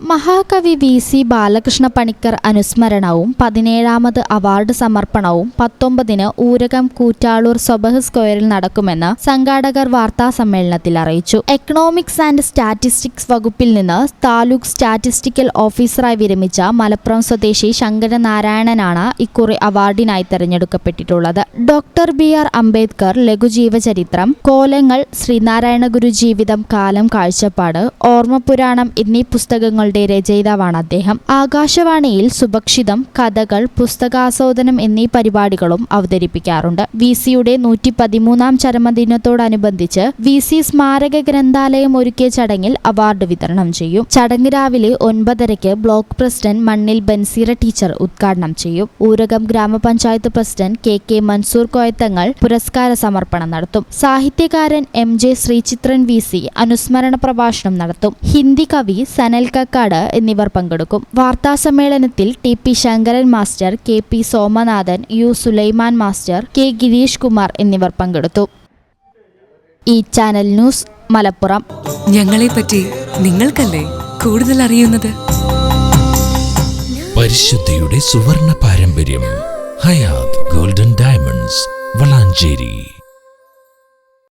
മഹാകവി VC. Balakrishna Panicker അനുസ്മരണവും 17ാമത് award സമർപ്പണവും 19-ന് ഊരകം കൂറ്റാളൂർ സ്വബഹ് സ്ക്വയറിൽ നടക്കുമെന്ന് സംഘാടകർ വാർത്താസമ്മേളനത്തിൽ അറിയിച്ചു. എക്കണോമിക്സ് ആൻഡ് സ്റ്റാറ്റിസ്റ്റിക്സ് വകുപ്പിൽ നിന്ന് താലൂക്ക് സ്റ്റാറ്റിസ്റ്റിക്കൽ ഓഫീസറായി വിരമിച്ച മലപ്പുറം സ്വദേശി ശങ്കരനാരായണനാണ് ഇക്കുറി അവാർഡിനായി തെരഞ്ഞെടുക്കപ്പെട്ടിട്ടുള്ളത്. Doctor B R. അംബേദ്കർ ലഘുജീവചരിത്രം, കോലങ്ങൾ, ശ്രീനാരായണ ഗുരു ജീവിതം, കാലം, കാഴ്ചപ്പാട്, ഓർമ്മപുരാണം എന്നീ പുസ്തകങ്ങളുടെ രചയിതാവാണ് അദ്ദേഹം. ആകാശവാണിയിൽ സുഭക്ഷിതം, കഥകൾ, പുസ്തകാസ്വാദനം എന്നീ പരിപാടികളും അവതരിപ്പിക്കാറുണ്ട്. വി.സിയുടെ 113ാം ചരമദിനത്തോടനുബന്ധിച്ച് വി.സി. സ്മാരക ഗ്രന്ഥാലയം ഒരുക്കിയ ചടങ്ങിൽ അവാർഡ് വിതരണം ചെയ്യും. ചടങ്ങ് രാവിലെ 9:30 ബ്ലോക്ക് പ്രസിഡന്റ് മണ്ണിൽ ബൻസീറ ടീച്ചർ ഉദ്ഘാടനം ചെയ്യും. ഊരകം ഗ്രാമപഞ്ചായത്ത് പ്രസിഡന്റ് കെ. മൻസൂർ കോയത്തങ്ങൾ പുരസ്കാര സമർപ്പണം നടത്തും. സാഹിത്യകാരൻ എം.ജെ. ശ്രീചിത്രൻ വി.സി. അനുസ്മരണ പ്രഭാഷണം നടത്തും. ഹിന്ദി കവി സനൽ കക്കാട് എന്നിവർ പങ്കെടുക്കും. വാർത്താസമ്മേളനത്തിൽ T P. Sankaran master, K P. Somanathan, U. Sulaiman master, K. Girish Kumar എന്നിവർ പങ്കെടുത്തു. ഈ ചാനൽ ന്യൂസ്, മലപ്പുറം. ഞങ്ങളെപ്പറ്റി നിങ്ങൾക്കല്ലേ കൂടുതൽ അറിയുന്നത്? പരിശുദ്ധിയുടെ സുവർണ പാരമ്പര്യം. Hayath golden diamonds, Valanchery.